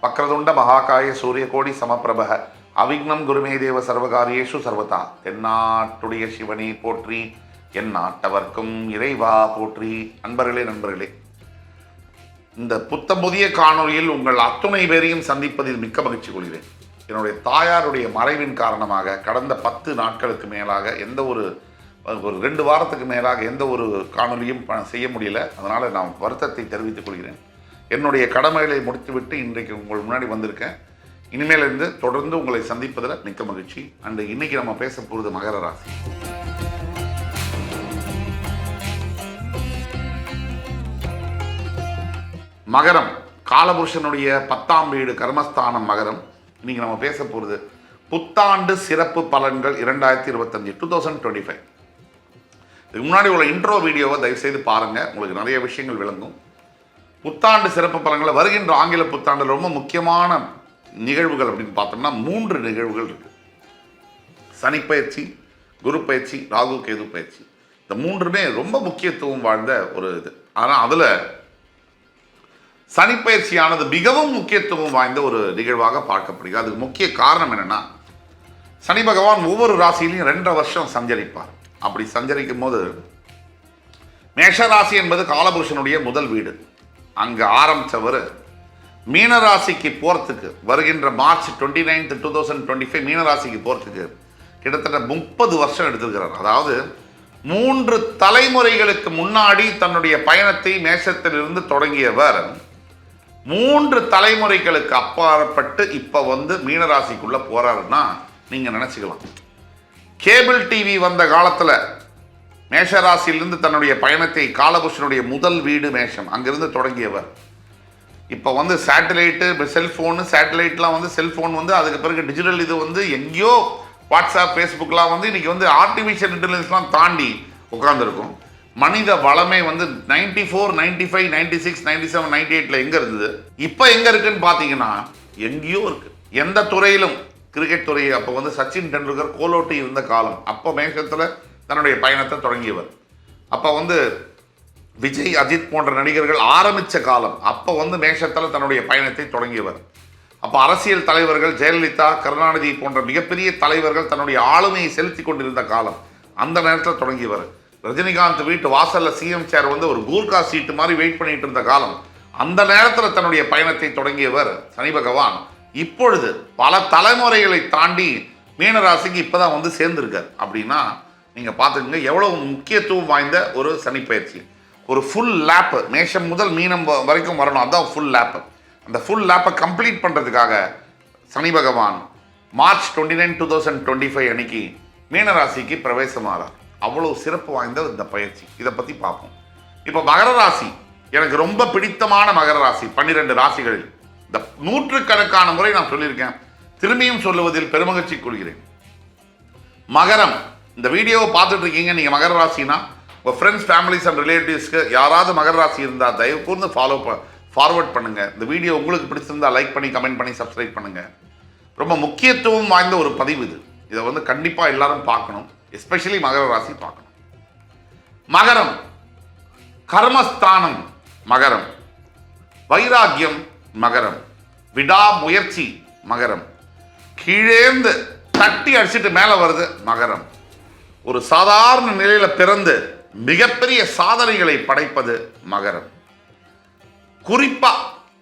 வக்ரதுண்ட மகாகாய சூரியகோடி சமப்பிரபக அவிக்னம் குருமே தேவ சர்வகாரியேஷு சர்வதா. தென்னாட்டுடைய சிவனே போற்றி, என் நாட்டவர்க்கும் இறைவா போற்றி. நண்பர்களே, இந்த புத்தம் புதிய காணொலியில் உங்கள் அத்துணை பேரையும் சந்திப்பதில் மிக்க மகிழ்ச்சி கொள்கிறேன். என்னுடைய தாயாருடைய மறைவின் காரணமாக கடந்த 10 நாட்களுக்கு மேலாக ஒரு 2 வாரத்துக்கு மேலாக எந்த ஒரு காணொலியும் செய்ய முடியல. அதனால் நான் வருத்தத்தை தெரிவித்துக் கொள்கிறேன். என்னுடைய கடமைகளை முடித்துவிட்டு இன்றைக்கு உங்கள் முன்னாடி வந்திருக்கேன். இனிமேலிருந்து தொடர்ந்து உங்களை சந்திப்பதில் மிக்க மகிழ்ச்சி. அண்ட் இன்னைக்கு நம்ம பேச போகிறது மகர ராசி. மகரம் காலபுருஷனுடைய 10ஆம் வீடு கர்மஸ்தானம் மகரம். இன்னைக்கு நம்ம பேச போகிறது புத்தாண்டு சிறப்பு பலன்கள் 2025 2025. இதுக்கு முன்னாடி உள்ள இன்ட்ரோ வீடியோவை தயவுசெய்து பாருங்கள், உங்களுக்கு நிறைய விஷயங்கள் விளங்கும். புத்தாண்டு சிறப்பு பலன்களை வருகின்ற ஆங்கில புத்தாண்டு ரொம்ப முக்கியமான நிகழ்வுகள் அப்படின்னு பார்த்தோம்னா 3 நிகழ்வுகள் இருக்கு. சனிப்பயிற்சி, குரு பயிற்சி, ராகு கேது பயிற்சி. இந்த 3மே ரொம்ப முக்கியத்துவம் வாழ்ந்த ஒரு இது. ஆனால் அதில் சனிப்பயிற்சியானது மிகவும் முக்கியத்துவம் வாய்ந்த ஒரு நிகழ்வாக பார்க்கப்படுகிறது. அதுக்கு முக்கிய காரணம் என்னன்னா, சனி பகவான் ஒவ்வொரு ராசியிலையும் 2.5 வருஷம் சஞ்சரிப்பார். அப்படி சஞ்சரிக்கும் போது மேஷராசி என்பது காலபுருஷனுடைய முதல் வீடு. அங்கே ஆரம்பித்தவர் மீனராசிக்கு போகிறதுக்கு வருகின்ற மார்ச் 29, 2025 மீனராசிக்கு போகிறதுக்கு கிட்டத்தட்ட 30 வருஷம் எடுத்திருக்கிறார். அதாவது 3 தலைமுறைகளுக்கு முன்னாடி தன்னுடைய பயணத்தை மேஷத்திலிருந்து தொடங்கியவர் 3 தலைமுறைகளுக்கு அப்பாற்பட்டு இப்போ மீனராசிக்குள்ளே போகிறாருன்னா நீங்கள் நினச்சிக்கலாம். கேபிள் டிவி வந்த காலத்தில் மேஷராசியிலிருந்து தன்னுடைய பயணத்தை காலபுருஷனுடைய முதல் வீடு மேஷம் அங்கிருந்து தொடங்கியவர் இப்போ சேட்டலைட்டு, செல்ஃபோனு, சேட்டலைட்லாம் செல்ஃபோன் அதுக்கு பிறகு டிஜிட்டல் இது எங்கேயோ வாட்ஸ்அப், ஃபேஸ்புக்லாம் இன்னைக்கு ஆர்டிஃபிஷியல் இன்டெலிஜென்ஸ்லாம் தாண்டி உட்காந்துருக்கும். மனித வளமே 94, 95, 96, 97, 98 எங்கே இருந்தது, இப்போ எங்கே இருக்குன்னு பார்த்தீங்கன்னா எங்கேயோ இருக்கு. எந்த துறையிலும் கிரிக்கெட் துறை அப்போ சச்சின் டெண்டுல்கர் கோலோட்டி இருந்த காலம். அப்போ மேஷத்தில் தன்னுடைய பயணத்தை தொடங்கியவர். அப்போ விஜய், அஜித் போன்ற நடிகர்கள் ஆரம்பித்த காலம். அப்போ மேஷத்தில் தன்னுடைய பயணத்தை தொடங்கியவர். அப்போ அரசியல் தலைவர்கள் ஜெயலலிதா, கருணாநிதி போன்ற மிகப்பெரிய தலைவர்கள் தன்னுடைய ஆளுமையை செலுத்தி கொண்டிருந்த காலம். அந்த நேரத்தில் தொடங்கியவர். ரஜினிகாந்த் வீட்டு வாசலில் சிஎம் சேர் ஒரு கூர்கா சீட்டு மாதிரி வெயிட் பண்ணிட்டு இருந்த காலம். அந்த நேரத்தில் தன்னுடைய பயணத்தை தொடங்கியவர் சனி பகவான். இப்பொழுது பல தலைமுறைகளை தாண்டி மீனராசிக்கு இப்போதான் சேர்ந்திருக்கார். அப்படின்னா நீங்கள் பார்த்துக்கங்க எவ்வளவு முக்கியத்துவம் வாய்ந்த ஒரு சனி பயிற்சி. ஒரு ஃபுல் லேப்பு மேஷம் முதல் மீனம் வரைக்கும் வரணும். அதுதான் ஃபுல் லேப்பு. அந்த ஃபுல் லேப்பை கம்ப்ளீட் பண்ணுறதுக்காக சனி பகவான் மார்ச் 29, 2025 அன்னைக்கு மீனராசிக்கு பிரவேசமாகிறார். அவ்வளோ சிறப்பு வாய்ந்த இந்த பயிற்சி. இதை பற்றி பார்ப்போம். இப்போ மகர ராசி எனக்கு ரொம்ப பிடித்தமான மகர ராசி. 12 ராசிகளில் இந்த 100கணக்கான முறை நான் சொல்லியிருக்கேன். திரும்பியும் சொல்லுவதில் பெருமகிழ்ச்சி கொள்கிறேன். மகரம், இந்த வீடியோவை பார்த்துட்டு இருக்கீங்க, நீங்கள் மகர ராசினா உங்கள் ஃப்ரெண்ட்ஸ், ஃபேமிலிஸ் அண்ட் ரிலேட்டிவ்ஸ்க்கு யாராவது மகர ராசி இருந்தால் தயவு கூர்ந்து ஃபார்வர்ட் பண்ணுங்கள். இந்த வீடியோ உங்களுக்கு பிடிச்சிருந்தா லைக் பண்ணி, கமெண்ட் பண்ணி, சப்ஸ்கிரைப் பண்ணுங்கள். ரொம்ப முக்கியத்துவம் வாய்ந்த ஒரு பதிவு இது. இதை கண்டிப்பாக எல்லாரும் பார்க்கணும். எஸ்பெஷலி மகர ராசி பார்க்கணும். மகரம் கர்மஸ்தானம் மகரம், வைராக்கியம் மகரம், விடாமுயற்சி மகரம், கீழேந்து தட்டி அடிச்சுட்டு மேலே வருது மகரம். ஒரு சாதாரண நிலையில் பிறந்து மிகப்பெரிய சாதனைகளை படைப்பது மகரம். குறிப்பா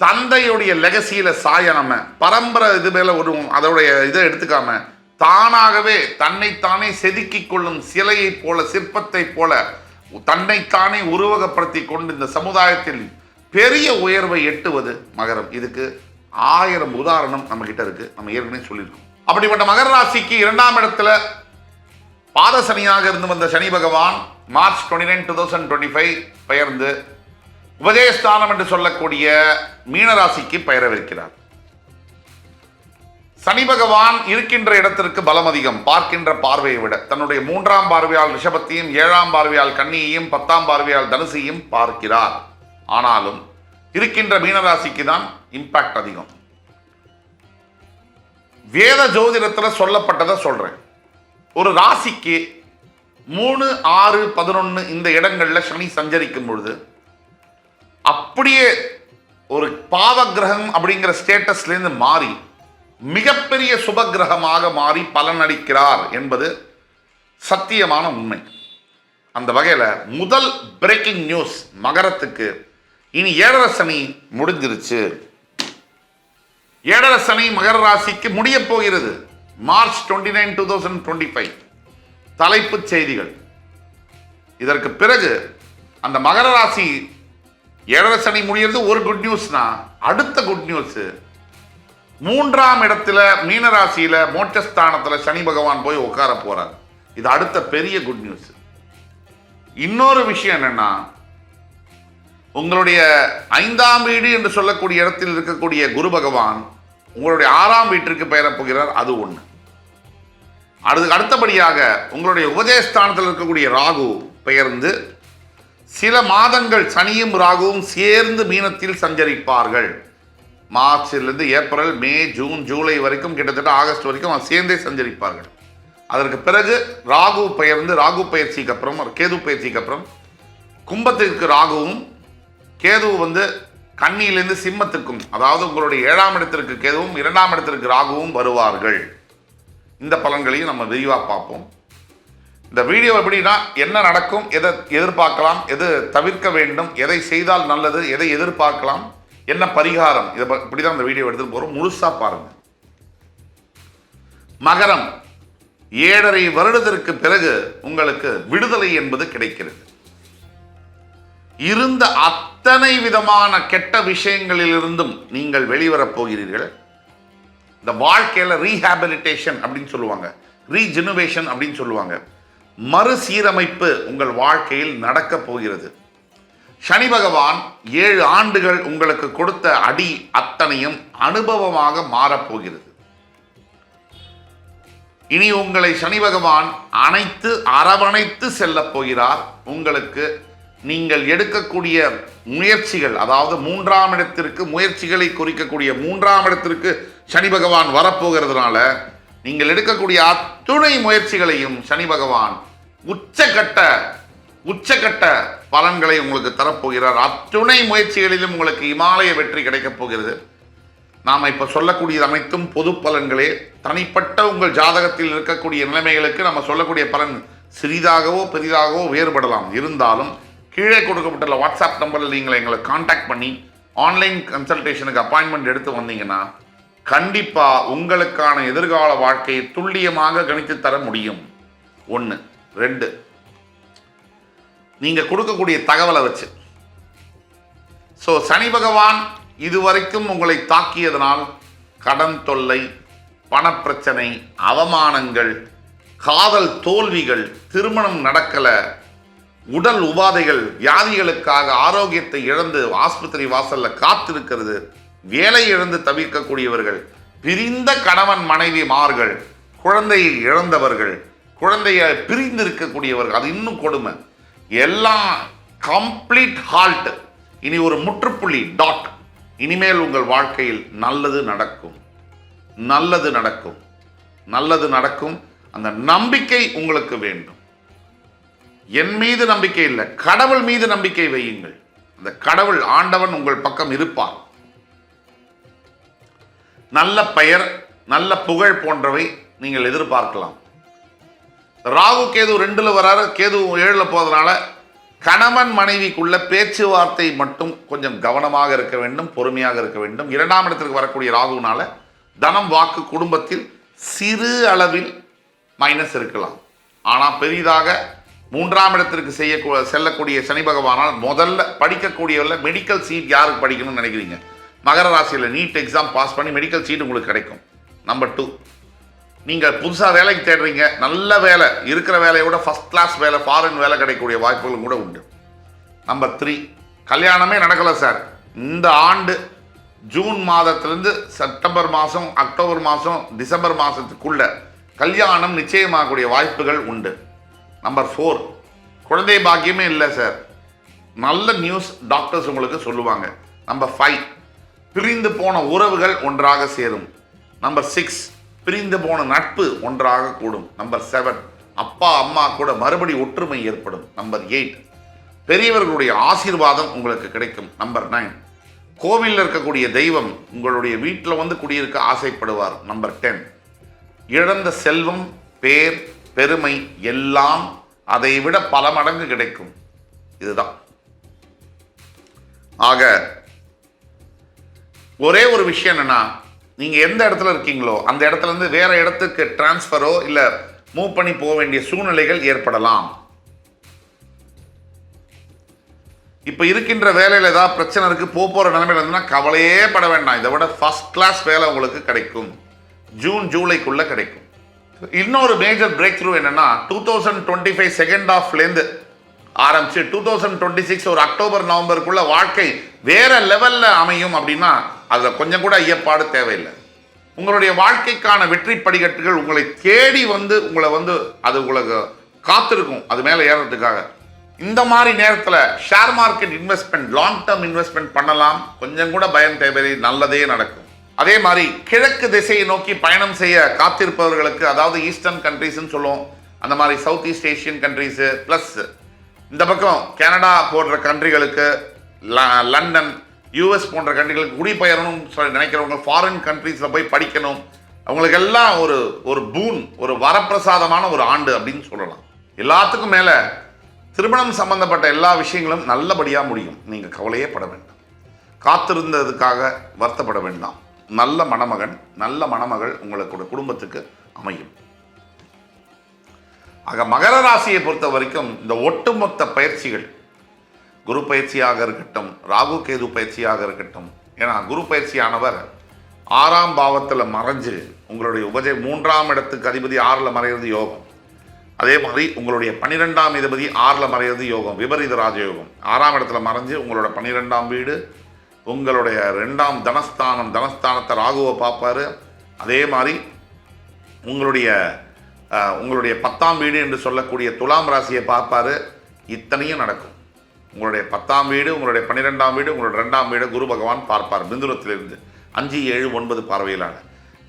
தந்தையுடைய லெகசியில சாயனம பரம்பரை இது மேல அதோடைய இதை எடுத்துக்காம தானாகவே தன்னைத்தானே செதுக்கிக் கொள்ளும் சிலையை போல, சிற்பத்தை போல தன்னைத்தானே உருவகப்படுத்தி கொண்டு இந்த சமுதாயத்தில் பெரிய உயர்வை எட்டுவது மகரம். இதுக்கு 1000 உதாரணம் நம்ம கிட்ட இருக்கு. நம்ம ஏற்கனவே சொல்லியிருக்கோம். அப்படிப்பட்ட மகர ராசிக்கு 2ஆம் இடத்துல பாதசனியாக இருந்து வந்த சனி பகவான் மார்ச் 29, 2025 பெயர்ந்து உபஜயஸ்தானம் என்று சொல்லக்கூடிய மீனராசிக்கு பெயரவிருக்கிறார். சனி பகவான் இருக்கின்ற இடத்திற்கு பலம் அதிகம். பார்க்கின்ற பார்வையை விட தன்னுடைய 3ஆம் பார்வையால் ரிஷபத்தையும், 7ஆம் பார்வையால் கன்னியையும், 10ஆம் பார்வையால் தனுசையும் பார்க்கிறார். ஆனாலும் இருக்கின்ற மீனராசிக்கு தான் இம்பாக்ட் அதிகம். வேத ஜோதிடத்தில் சொல்லப்பட்டதை சொல்றேன். ஒரு ராசிக்கு 3, 6, 11 இந்த இடங்கள்ல சனி சஞ்சரிக்கும் பொழுது அப்படியே ஒரு பாவ கிரகம் அப்படிங்கிற ஸ்டேட்டஸ்லேருந்து மாறி மிகப்பெரிய சுப கிரகமாக மாறி பலனளிக்கிறார் என்பது சத்தியமான உண்மை. அந்த வகையில் முதல் பிரேக்கிங் நியூஸ் மகரத்துக்கு, இனி 7.5 சனி முடிஞ்சிருச்சு. 7.5 சனி மகர ராசிக்கு முடிய போகிறது. மார்ச் 29, 2025. தலைப்புச் செய்திகள். இதற்கு பிறகு அந்த மகர ராசி 7.5 சனி முடிகிறது ஒரு குட் நியூஸ்னா, அடுத்த குட் நியூஸ் 3ஆம் இடத்துல மீனராசியில மோட்சஸ்தானத்தில் சனி பகவான் போய் உட்கார போறார். இது அடுத்த பெரிய குட் நியூஸ். இன்னொரு விஷயம் என்னன்னா, உங்களுடைய 5ஆம் வீடு என்று சொல்லக்கூடிய இடத்தில் இருக்கக்கூடிய குரு பகவான் உங்களுடைய 6ஆம் வீட்டிற்கு பெயரப் போகிறார். அது ஒன்று. அடுத்தபடியாக உங்களுடைய உபஜயஸ்தானத்தில் இருக்கக்கூடிய ராகு பெயர்ந்து சில மாதங்கள் சனியும் ராகுவும் சேர்ந்து மீனத்தில் சஞ்சரிப்பார்கள். மார்ச்சிலிருந்து ஏப்ரல், மே, ஜூன், ஜூலை வரைக்கும், கிட்டத்தட்ட ஆகஸ்ட் வரைக்கும் சேர்ந்தே சஞ்சரிப்பார்கள். அதற்கு பிறகு ராகு பெயர்ந்து, ராகு பயிற்சிக்கு அப்புறம், கேது பயிற்சிக்கு அப்புறம் கும்பத்திற்கு ராகுவும், கேது கன்னியிலிருந்து சிம்மத்துக்கும், அதாவது உங்களுடைய 7ஆம் இடத்திற்கு கேதுவும் 2ஆம் இடத்திற்கு ராகுவும் வருவார்கள். இந்த பலன்களையும் நம்ம விரிவாக பார்ப்போம். இந்த வீடியோ எப்படின்னா, என்ன நடக்கும், எதை எதிர்பார்க்கலாம், எது தவிர்க்க வேண்டும், எதை செய்தால் நல்லது, எதை எதிர்பார்க்கலாம், என்ன பரிகாரம், இதை இப்படி தான் இந்த வீடியோ எடுத்துட்டு போகிறோம். முழுசாக பாருங்க. மகரம், 7.5 வருடத்திற்கு பிறகு உங்களுக்கு விடுதலை என்பது கிடைக்கிறது. இருந்த அத்தனை விதமான கெட்ட விஷயங்களிலிருந்தும் நீங்கள் வெளிவரப் போகிறீர்கள். இந்த வாழ்க்கையில் ரீஹாபிலிட்டேஷன் அப்படின்னு சொல்லுவாங்க, ரீஜெனுவேஷன் அப்படின்னு சொல்லுவாங்க, மறுசீரமைப்பு உங்கள் வாழ்க்கையில் நடக்கப் போகிறது. சனி பகவான் 7 ஆண்டுகள் உங்களுக்கு கொடுத்த அடி அத்தனையும் அனுபவமாக மாறப்போகிறது. இனி உங்களை சனி பகவான் அணைத்து அரவணைத்து செல்லப் போகிறார். உங்களுக்கு நீங்கள் எடுக்கக்கூடிய முயற்சிகள், அதாவது 3ஆம் இடத்திற்கு முயற்சிகளை குறிக்கக்கூடிய 3ஆம் இடத்திற்கு சனி பகவான் வரப்போகிறதுனால நீங்கள் எடுக்கக்கூடிய அத்துணை முயற்சிகளையும் சனி பகவான் உச்சகட்ட பலன்களை உங்களுக்கு தரப்போகிறார். அத்துணை முயற்சிகளிலும் உங்களுக்கு இமாலய வெற்றி கிடைக்கப் போகிறது. நாம் இப்போ சொல்லக்கூடியது அனைத்தும் பொது பலன்களே. தனிப்பட்ட உங்கள் ஜாதகத்தில் இருக்கக்கூடிய நிலைமைகளுக்கு நம்ம சொல்லக்கூடிய பலன் சிறிதாகவோ பெரிதாகவோ வேறுபடலாம். இருந்தாலும் கீழே கொடுக்கப்பட்டுள்ள வாட்ஸ்அப் நம்பரில் நீங்கள் எங்களை காண்டாக்ட் பண்ணி ஆன்லைன் கன்சல்டேஷனுக்கு அப்பாயின்மெண்ட் எடுத்து வந்தீங்கன்னா கண்டிப்பாக உங்களுக்கான எதிர்கால வாழ்க்கையை துல்லியமாக கணித்து தர முடியும். 1. 2, நீங்கள் கொடுக்கக்கூடிய தகவலை வச்சு. ஸோ சனி பகவான் இதுவரைக்கும் உங்களை தாக்கியதனால் கடன் தொல்லை, பணப்பிரச்சனை, அவமானங்கள், காதல் தோல்விகள், திருமணம் நடக்கலை, உடல் உபாதைகள், வியாதிகளுக்காக ஆரோக்கியத்தை இழந்து ஆஸ்பத்திரி வாசல்ல காத்திருக்கிறது, வேலை இழந்து தவிர்க்கக்கூடியவர்கள், பிரிந்த கணவன் மனைவிமார்கள், குழந்தையை இழந்தவர்கள், குழந்தையை பிரிந்து இருக்கக்கூடியவர்கள், அது இன்னும் கொடுமை, எல்லாம் கம்ப்ளீட் ஹால்ட். இனி ஒரு முற்றுப்புள்ளி, டாட். இனிமேல் உங்கள் வாழ்க்கையில் நல்லது நடக்கும், நல்லது நடக்கும், நல்லது நடக்கும். அந்த நம்பிக்கை உங்களுக்கு வேண்டும். என் மீது நம்பிக்கை இல்லை, கடவுள் மீது நம்பிக்கை வையுங்கள். அந்த கடவுள் ஆண்டவன் உங்கள் பக்கம் இருப்பார். நல்ல பெயர், நல்ல புகழ் போன்றவை நீங்கள் எதிர்பார்க்கலாம். ராகு கேது 2ல் வராரு, கேது 7ல் போவதனால கணவன் மனைவிக்குள்ள பேச்சுவார்த்தை மட்டும் கொஞ்சம் கவனமாக இருக்க வேண்டும், பொறுமையாக இருக்க வேண்டும். 2ஆம் இடத்திற்கு வரக்கூடிய ராகுனால தனம், வாக்கு, குடும்பத்தில் சிறு அளவில் மைனஸ் இருக்கலாம். ஆனால் பெரிதாக 3ஆம் இடத்திற்கு செல்லக்கூடிய சனி பகவானால் முதல்ல படிக்கக்கூடியவர்கள் மெடிக்கல் சீட் யாருக்கு படிக்கணும்னு நினைக்கிறீங்க? மகர ராசியில் நீட் எக்ஸாம் பாஸ் பண்ணி மெடிக்கல் சீட் உங்களுக்கு கிடைக்கும். நம்பர் 2, நீங்கள் புதுசாக வேலைக்கு தேடுறீங்க, நல்ல வேலை, இருக்கிற வேலையோட ஃபஸ்ட் கிளாஸ் வேலை, ஃபாரின் வேலை கிடைக்கக்கூடிய வாய்ப்புகளும் கூட உண்டு. நம்பர் 3, கல்யாணமே நடக்கலை சார், இந்த ஆண்டு ஜூன் மாதத்திலிருந்து செப்டம்பர் மாதம், அக்டோபர் மாதம், டிசம்பர் மாதத்துக்குள்ள கல்யாணம் நிச்சயமாகக்கூடிய வாய்ப்புகள் உண்டு. நம்பர் 4, குழந்தை பாக்கியமே இல்லை சார், நல்ல நியூஸ் டாக்டர்ஸ் உங்களுக்கு சொல்லுவாங்க. நம்பர் 5, பிரிந்து போன உறவுகள் ஒன்றாக சேரும். நம்பர் 6, பிரிந்து போன நட்பு ஒன்றாக கூடும். நம்பர் 7, அப்பா அம்மா கூட மறுபடி ஒற்றுமை ஏற்படும். நம்பர் 8, பெரியவர்களுடைய ஆசீர்வாதம் உங்களுக்கு கிடைக்கும். நம்பர் 9, கோவிலில் இருக்கக்கூடிய தெய்வம் உங்களுடைய வீட்டில் வந்து குடியிருக்க ஆசைப்படுவார். நம்பர் 10, இழந்த செல்வம், பேர், பெருமை எல்லாம் அதை விட பல மடங்கு கிடைக்கும். இதுதான். ஆக ஒரே ஒரு விஷயம் என்னன்னா, நீங்க எந்த இடத்துல இருக்கீங்களோ அந்த இடத்துல இருந்து வேற இடத்துக்கு டிரான்ஸ்பரோ இல்ல மூவ் பண்ணி போக வேண்டிய சூழ்நிலைகள் ஏற்படலாம். இப்ப இருக்கின்ற வேலையில் ஏதாவது பிரச்சனை இருக்கு, போற நிலைமையில இருந்தா கவலையே பட வேண்டாம். இதை விட ஃபர்ஸ்ட் கிளாஸ் வேலை உங்களுக்கு கிடைக்கும். ஜூன் ஜூலைக்குள்ள கிடைக்கும். இன்னொரு மேஜர் பிரேக் த்ரூ என்னன்னா, 2025 செகண்ட் ஹாஃப்லேருந்து ஆரம்பிச்சு 2026 ஒரு அக்டோபர் நவம்பருக்குள்ள வாழ்க்கை வேற லெவல்ல அமையும். அப்படின்னா அதுல கொஞ்சம் கூட ஐயப்பாடு தேவையில்லை. உங்களுடைய வாழ்க்கைக்கான வெற்றி படிக்கட்டுகள் உங்களை தேடி வந்து அது உங்களுக்கு காத்திருக்கும் அது மேல ஏறதுக்காக. இந்த மாதிரி நேரத்தில் share market investment, long term investment பண்ணலாம். கொஞ்சம் கூட பயம் தேவையில்லை, நல்லதே நடக்கும். அதே மாதிரி கிழக்கு திசையை நோக்கி பயணம் செய்ய காத்திருப்பவர்களுக்கு, அதாவது ஈஸ்டர்ன் கண்ட்ரீஸ்ன்னு சொல்லுவோம், அந்த மாதிரி south east Asian countries plus இந்த பக்கம் கனடா போன்ற கண்ட்ரிகளுக்கு, லண்டன், யூஎஸ் போன்ற கண்ட்ரிகளுக்கு குடிபெயரணும் நினைக்கிறவங்க, ஃபாரின் கண்ட்ரீஸில் போய் படிக்கணும், அவங்களுக்கெல்லாம் ஒரு பூன், ஒரு வரப்பிரசாதமான ஒரு ஆண்டு அப்படின்னு சொல்லலாம். எல்லாத்துக்கும் மேலே திருமணம் சம்பந்தப்பட்ட எல்லா விஷயங்களும் நல்லபடியாக முடியும். நீங்கள் கவலையே பட வேண்டாம், காத்திருந்ததுக்காக வருத்தப்பட வேண்டாம். நல்ல மணமகன், நல்ல மணமகள் உங்களுக்கு குடும்பத்துக்கு அமையும். ஆக மகர ராசியை பொறுத்த வரைக்கும் இந்த ஒட்டுமொத்த பயிற்சிகள், குரு பயிற்சியாக இருக்கட்டும், ராகு கேது பயிற்சியாக இருக்கட்டும், ஏன்னா குரு பயிற்சியானவர் 6ஆம் பாவத்தில் மறைஞ்சு உங்களுடைய 3ஆம் இடத்துக்கு அதிபதி 6ல் மறைகிறது யோகம். அதே மாதிரி உங்களுடைய 12ஆம் அதிபதி 6ல் மறைகிறது யோகம், விபரீத ராஜயோகம். 6ஆம் இடத்துல மறைஞ்சு உங்களோட 12ஆம் வீடு, உங்களுடைய 2ஆம் தனஸ்தானத்தை ராகுவை பார்ப்பாரு. அதே மாதிரி உங்களுடைய 10ஆம் வீடு என்று சொல்லக்கூடிய துலாம் ராசியை பார்ப்பாரு. இத்தனையும் நடக்கும். உங்களுடைய 10ஆம் வீடு, உங்களுடைய 12ஆம் வீடு, உங்களுடைய 2ஆம் வீடு குரு பகவான் பார்ப்பார் பிந்துரத்திலிருந்து 5, 7, 9 பார்வையிலான.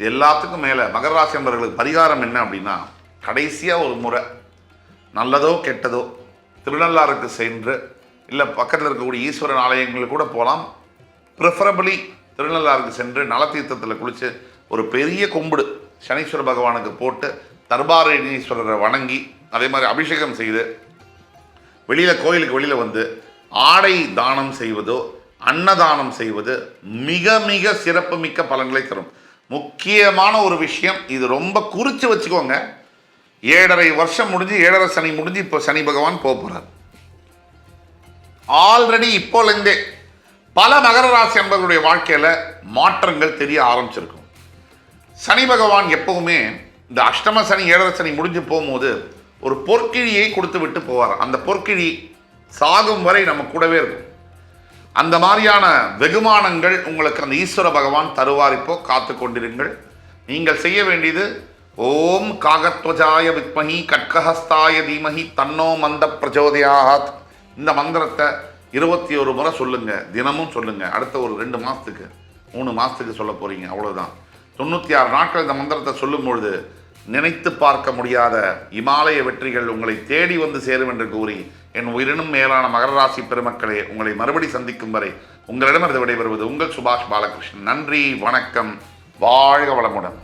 எல்லாத்துக்கும் மேலே மகர ராசி என்பவர்களுக்கு பரிகாரம் என்ன அப்படின்னா, கடைசியாக ஒரு முறை நல்லதோ கெட்டதோ திருநள்ளாறுக்கு சென்று, இல்லை பக்கத்தில் இருக்கக்கூடிய ஈஸ்வரன் ஆலயங்களுக்கு கூட போகலாம். ப்ரிஃபரபிளி திருநள்ளாறுக்கு சென்று நலத்தீர்த்தத்தில் குளித்து ஒரு பெரிய கும்பிடு சனீஸ்வர பகவானுக்கு போட்டு தர்பாரணீஸ்வரரை வணங்கி, அதே மாதிரி அபிஷேகம் செய்து கோயிலுக்கு வெளியில் வந்து ஆடை தானம் செய்வதோ அன்னதானம் செய்வது மிக மிக சிறப்பு மிக்க பலன்களை தரும். முக்கியமான ஒரு விஷயம், இது ரொம்ப குறித்து வச்சுக்கோங்க. 7.5 வருஷம் முடிஞ்சு, 7.5 சனி முடிஞ்சு இப்போ சனி பகவான் போகிறார். ஆல்ரெடி இப்போலேருந்தே பல மகர ராசி என்பவர்களுடைய வாழ்க்கையில் மாற்றங்கள் தெரிய ஆரம்பிச்சிருக்கும். சனி பகவான் எப்பவுமே இந்த அஷ்டம சனி 7.5 சனி முடிஞ்சு போகும்போது ஒரு பொற்கிழியை கொடுத்து விட்டு போவார். அந்த பொற்கிழி சாகும் வரை நம்ம கூடவே இருக்கும். அந்த மாதிரியான வெகுமானங்கள் உங்களுக்கு அந்த ஈஸ்வர பகவான் தருவார். இப்போ காத்து கொண்டிருங்கள். நீங்கள் செய்ய வேண்டியது, ஓம் காகத்வஜாய வித்மஹி கட்கஹஸ்தாய தீமஹி தன்னோ மந்த பிரச்சோதயாத். இந்த மந்திரத்தை 21 முறை சொல்லுங்க, தினமும் சொல்லுங்க. அடுத்த ஒரு 2 மாதத்துக்கு 3 மாதத்துக்கு சொல்ல போறீங்க, அவ்வளோதான். 96 நாட்கள் இந்த மந்திரத்தை சொல்லும் பொழுது நினைத்து பார்க்க முடியாத இமாலய வெற்றிகள் உங்களை தேடி வந்து சேரும் என்று கூறி, என் உயிரினும் மேலான மகர ராசி பெருமக்களே, உங்களை மறுபடி சந்திக்கும் வரை உங்களிடமிருந்து விடைபெறுவது உங்கள் சுபாஷ் பாலகிருஷ்ணன். நன்றி, வணக்கம், வாழ்க வளமுடன்.